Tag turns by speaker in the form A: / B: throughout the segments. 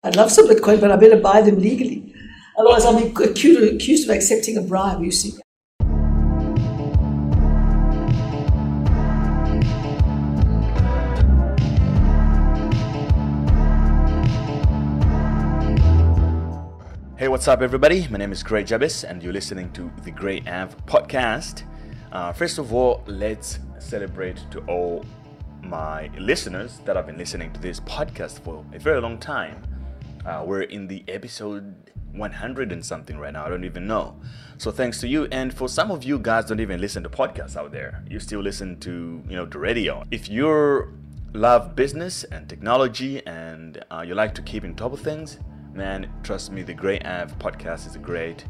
A: I'd love some Bitcoin, but I better buy them legally. Otherwise, I'll be accused of accepting a bribe, you see.
B: Hey, what's up, everybody? My name is Jabesi, and you're listening to the Grey Av podcast. First of all, let's celebrate to all my listeners that have been listening to this podcast for a very long time. We're in the episode 100 and something right now. I don't even know. So thanks to you. And for some of you guys don't even listen to podcasts out there. You still listen to, the radio. If you love business and technology and you like to keep in top of things, man, trust me, the Grey Av podcast is a great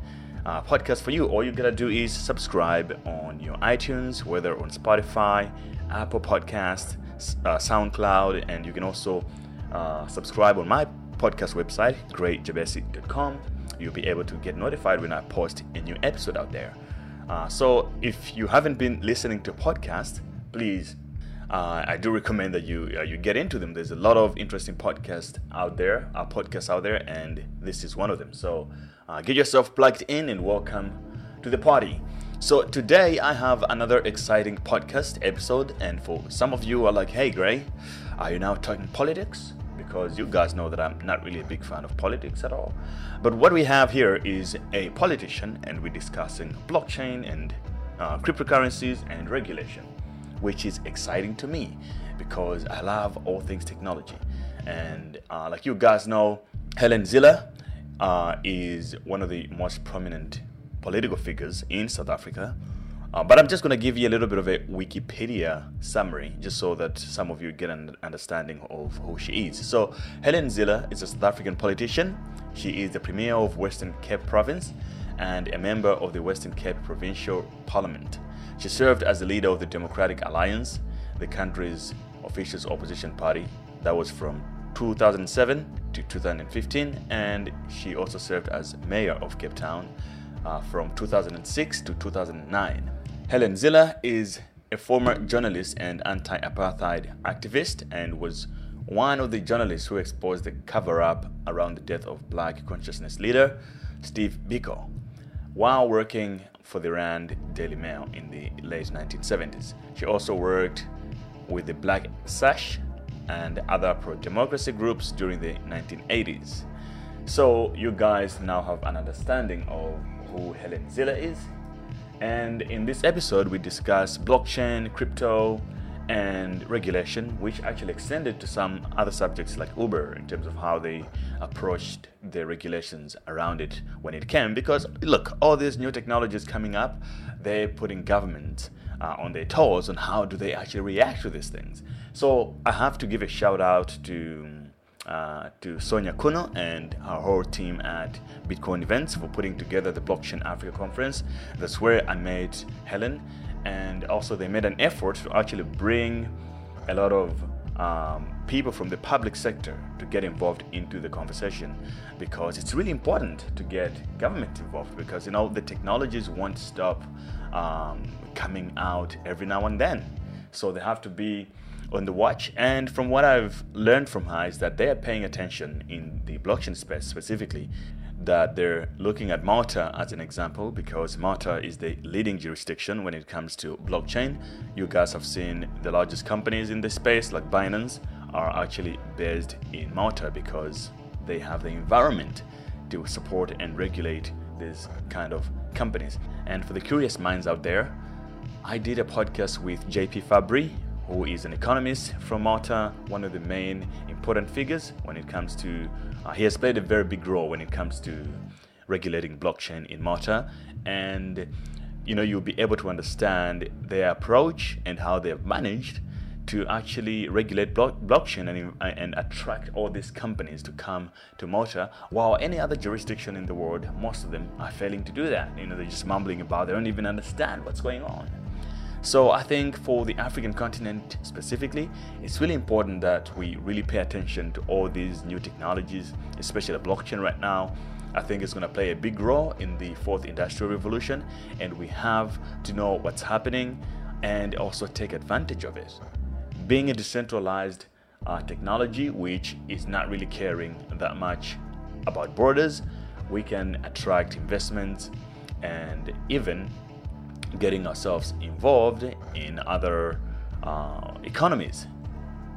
B: podcast for you. All you gotta do is subscribe on your iTunes, whether on Spotify, Apple Podcast, SoundCloud, and you can also subscribe on my podcast website, greatjabesi.com. You'll be able to get notified when I post a new episode out there. So if you haven't been listening to podcasts, please, I do recommend that you get into them. There's a lot of interesting podcasts out there, and this is one of them. So get yourself plugged in and welcome to the party. So today I have another exciting podcast episode, and for some of you are like, hey Gray, are you now talking politics? Because you guys know that I'm not really a big fan of politics at all. But what we have here is a politician, and we're discussing blockchain and cryptocurrencies and regulation, which is exciting to me because I love all things technology. And like you guys know, Helen Zille is one of the most prominent political figures in South Africa. But I'm just going to give you a little bit of a Wikipedia summary, just so that some of you get an understanding of who she is. So Helen Zille is a South African politician. She is the Premier of Western Cape Province and a member of the Western Cape Provincial Parliament. She served as the leader of the Democratic Alliance, the country's official opposition party. That was from 2007 to 2015, and she also served as mayor of Cape Town from 2006 to 2009. Helen Zille is a former journalist and anti-apartheid activist, and was one of the journalists who exposed the cover-up around the death of Black consciousness leader Steve Biko while working for the Rand Daily Mail in the late 1970s. She also worked with the Black Sash and other pro-democracy groups during the 1980s. So you guys now have an understanding of who Helen Zille is. And in this episode, we discuss blockchain, crypto, and regulation, which actually extended to some other subjects like Uber in terms of how they approached the regulations around it when it came. Because look, all these new technologies coming up, they're putting government on their toes on how do they actually react to these things. So I have to give a shout out to Sonia Kuno and her whole team at Bitcoin Events for putting together the Blockchain Africa conference. That's where I met Helen. And also they made an effort to actually bring a lot of people from the public sector to get involved into the conversation, because it's really important to get government involved, because the technologies won't stop coming out every now and then. So they have to be on the watch. And from what I've learned from her is that they are paying attention in the blockchain space specifically, that they're looking at Malta as an example, because Malta is the leading jurisdiction when it comes to blockchain. You guys have seen the largest companies in this space, like Binance, are actually based in Malta because they have the environment to support and regulate these kind of companies. And for the curious minds out there, I did a podcast with JP Fabry, who is an economist from Malta, one of the main important figures when it comes to, he has played a very big role when it comes to regulating blockchain in Malta. And, you'll be able to understand their approach and how they have managed to actually regulate blockchain and attract all these companies to come to Malta, while any other jurisdiction in the world, most of them are failing to do that. They're just mumbling about, they don't even understand what's going on. So I think for the African continent specifically, it's really important that we really pay attention to all these new technologies, especially the blockchain right now. I think it's going to play a big role in the fourth industrial revolution, and we have to know what's happening and also take advantage of it. Being a decentralized technology which is not really caring that much about borders, we can attract investments and even getting ourselves involved in other economies.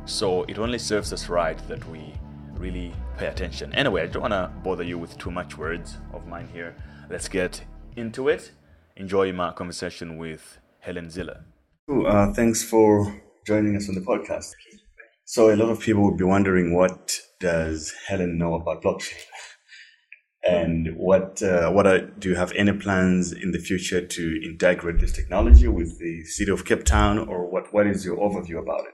B: So it only serves us right that we really pay attention. Anyway, I don't want to bother you with too much words of mine here. Let's get into it. Enjoy my conversation with Helen Zille. Thanks for joining us on the podcast. So a lot of people would be wondering, what does Helen know about blockchain? And do you have any plans in the future to integrate this technology with the city of Cape Town, or what is your overview about it?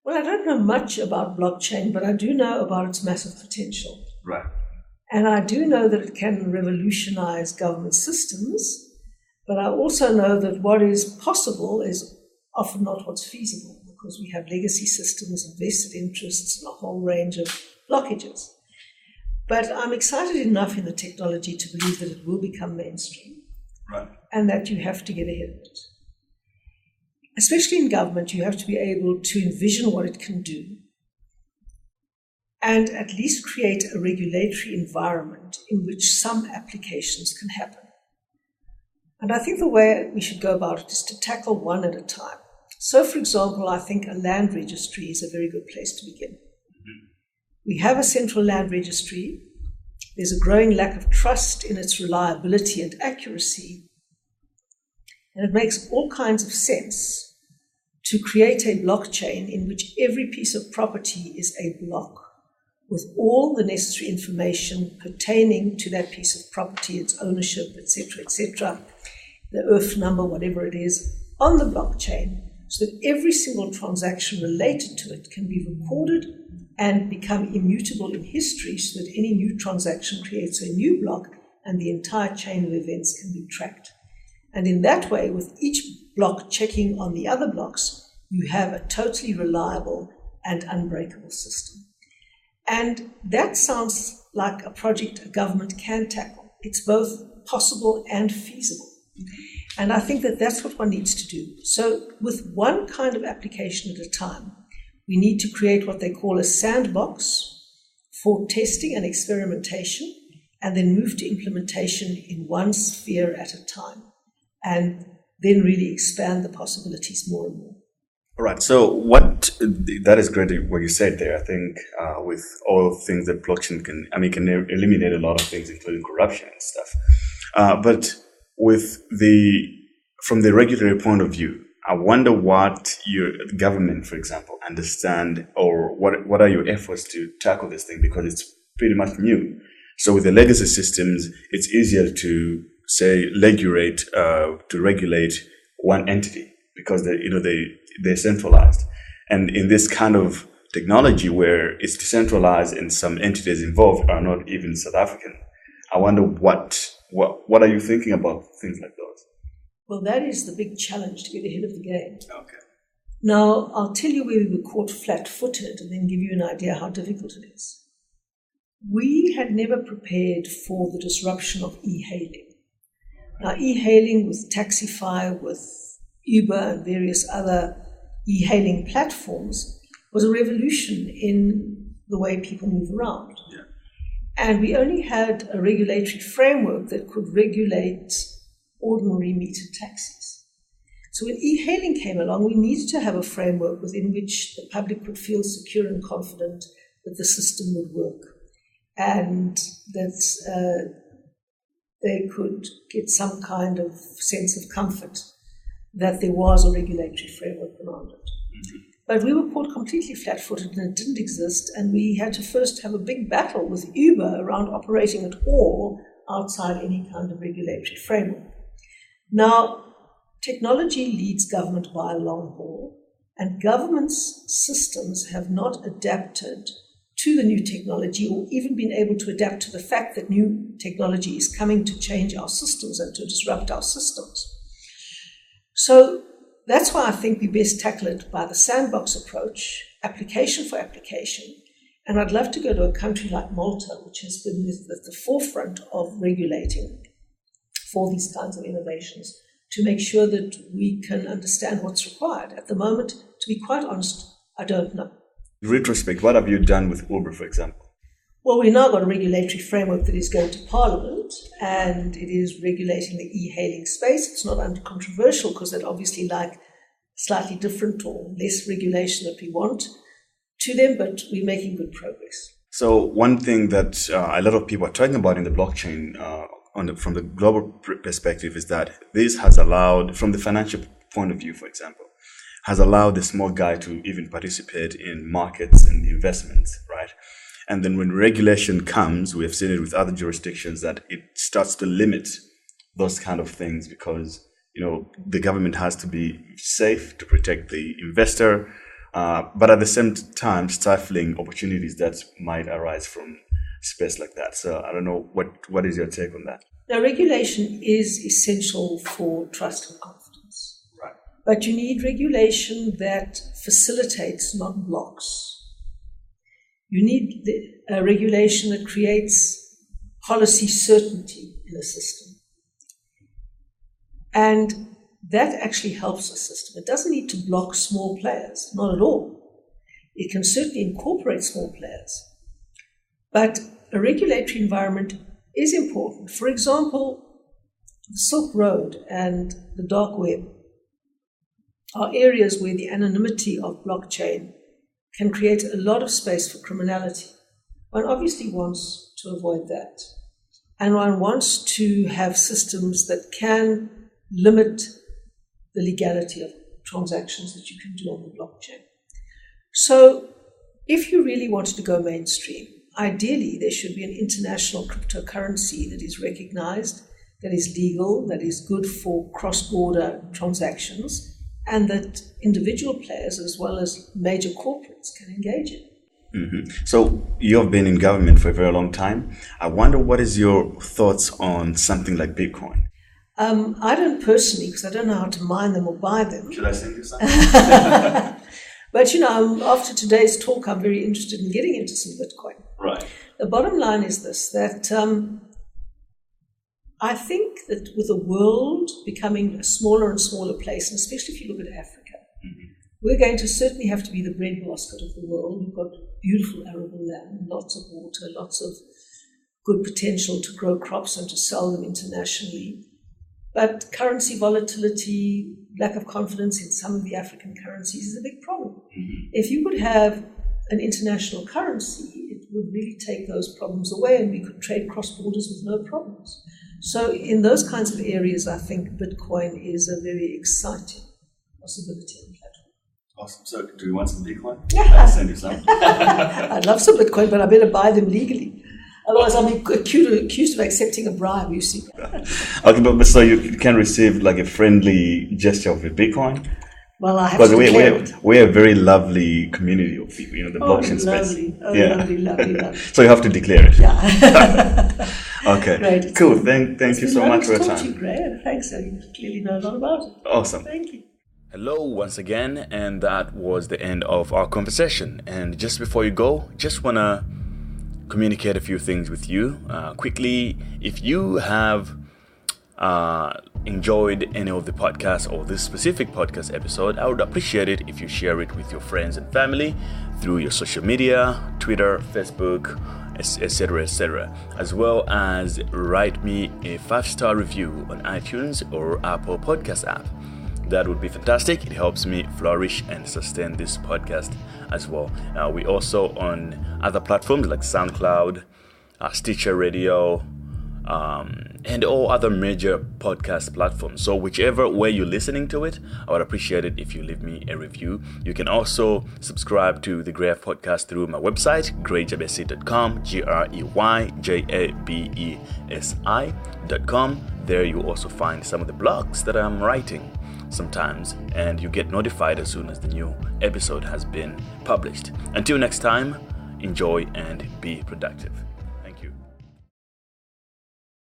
A: Well, I don't know much about blockchain, but I do know about its massive potential.
B: Right.
A: And I do know that it can revolutionize government systems, but I also know that what is possible is often not what's feasible, because we have legacy systems and vested interests and a whole range of blockages. But I'm excited enough in the technology to believe that it will become mainstream.
B: Right.
A: And that you have to get ahead of it. Especially in government, you have to be able to envision what it can do and at least create a regulatory environment in which some applications can happen. And I think the way we should go about it is to tackle one at a time. So, for example, I think a land registry is a very good place to begin. Mm-hmm. We have a central land registry. There's a growing lack of trust in its reliability and accuracy. And it makes all kinds of sense to create a blockchain in which every piece of property is a block with all the necessary information pertaining to that piece of property, its ownership, etc., the earth number, whatever it is, on the blockchain, so that every single transaction related to it can be recorded and become immutable in history, so that any new transaction creates a new block and the entire chain of events can be tracked. And in that way, with each block checking on the other blocks, you have a totally reliable and unbreakable system. And that sounds like a project a government can tackle. It's both possible and feasible. And I think that that's what one needs to do. So with one kind of application at a time, we need to create what they call a sandbox for testing and experimentation, and then move to implementation in one sphere at a time, and then really expand the possibilities more and more.
B: All right. So that is great what you said there. I think with all things that blockchain can eliminate a lot of things, including corruption and stuff. But from the regulatory point of view, I wonder what your government, for example, understand, or what are your efforts to tackle this thing, because it's pretty much new. So with the legacy systems, it's easier to regulate one entity, because they're centralized. And in this kind of technology where it's decentralized and some entities involved are not even South African, I wonder what are you thinking about things like those?
A: Well, that is the big challenge, to get ahead of the game.
B: Okay.
A: Now, I'll tell you where we were caught flat-footed and then give you an idea how difficult it is. We had never prepared for the disruption of e-hailing. Now, e-hailing with Taxify, with Uber and various other e-hailing platforms was a revolution in the way people move around.
B: Yeah.
A: And we only had a regulatory framework that could regulate ordinary metered taxis. So when e-hailing came along, we needed to have a framework within which the public could feel secure and confident that the system would work, and that they could get some kind of sense of comfort that there was a regulatory framework around it. Mm-hmm. But we were caught completely flat-footed and it didn't exist, and we had to first have a big battle with Uber around operating at all outside any kind of regulatory framework. Now, technology leads government by a long haul, and government's systems have not adapted to the new technology, or even been able to adapt to the fact that new technology is coming to change our systems and to disrupt our systems. So that's why I think we best tackle it by the sandbox approach, application for application. And I'd love to go to a country like Malta, which has been at the forefront of regulating for these kinds of innovations, to make sure that we can understand what's required. At the moment, to be quite honest, I don't know.
B: In retrospect, what have you done with Uber, for example?
A: Well, we've now got a regulatory framework that is going to Parliament, and it is regulating the e-hailing space. It's not uncontroversial because they'd obviously like slightly different or less regulation that we want to them, but we're making good progress.
B: So one thing that a lot of people are talking about in the blockchain from the global perspective is that this has allowed, from the financial point of view, for example, has allowed the small guy to even participate in markets and investments, right? And then when regulation comes, we have seen it with other jurisdictions that it starts to limit those kind of things because, the government has to be safe to protect the investor, but at the same time, stifling opportunities that might arise from space like that. So I don't know, what is your take on that?
A: Now, regulation is essential for trust and confidence.
B: Right.
A: But you need regulation that facilitates, not blocks. You need a regulation that creates policy certainty in a system. And that actually helps a system. It doesn't need to block small players, not at all. It can certainly incorporate small players. But a regulatory environment is important. For example, the Silk Road and the dark web are areas where the anonymity of blockchain can create a lot of space for criminality. One obviously wants to avoid that. And one wants to have systems that can limit the legality of transactions that you can do on the blockchain. So if you really wanted to go mainstream, ideally there should be an international cryptocurrency that is recognized, that is legal, that is good for cross-border transactions, and that individual players as well as major corporates can engage in.
B: Mm-hmm. So you've been in government for a very long time. I wonder what is your thoughts on something like Bitcoin?
A: I don't personally, because I don't know how to mine them or buy them.
B: Should I send you something?
A: But, after today's talk, I'm very interested in getting into some Bitcoin.
B: Right.
A: The bottom line is this, that I think that with the world becoming a smaller and smaller place, and especially if you look at Africa, we're going to certainly have to be the breadbasket of the world. We've got beautiful arable land, lots of water, lots of good potential to grow crops and to sell them internationally. But currency volatility, lack of confidence in some of the African currencies is a big problem. If you could have an international currency, it would really take those problems away and we could trade cross borders with no problems. So in those kinds of areas, I think Bitcoin is a very exciting possibility and platform.
B: Awesome. So do you want some Bitcoin?
A: Yeah.
B: I'll send you some.
A: I'd love some Bitcoin, but I better buy them legally. Otherwise, I'll be accused of accepting a bribe, you see.
B: Okay, but so you can receive like a friendly gesture of a Bitcoin?
A: Well, I have to declare it.
B: We're a very lovely community of people, the blockchain space.
A: Lovely.
B: So you have to declare it.
A: Yeah.
B: Okay.
A: Great.
B: Cool. Thank you so much for your time.
A: Thank you, Gray. Thanks. You clearly know a lot about it.
B: Awesome.
A: Thank you.
B: Hello once again, and that was the end of our conversation. And just before you go, just want to communicate a few things with you quickly. If you have enjoyed any of the podcasts or this specific podcast episode, I would appreciate it if you share it with your friends and family through your social media, Twitter, Facebook, etc., as well as write me a 5-star review on iTunes or Apple Podcast app. That would be fantastic. It helps me flourish and sustain this podcast as well. We also on other platforms like SoundCloud, Stitcher Radio, and all other major podcast platforms. So whichever way you're listening to it, I would appreciate it if you leave me a review. You can also subscribe to the Grey Podcast through my website, greyjabesi.com, GREYJABESI.com. There you also find some of the blogs that I'm writing sometimes, and you get notified as soon as the new episode has been published. Until next time, enjoy and be productive.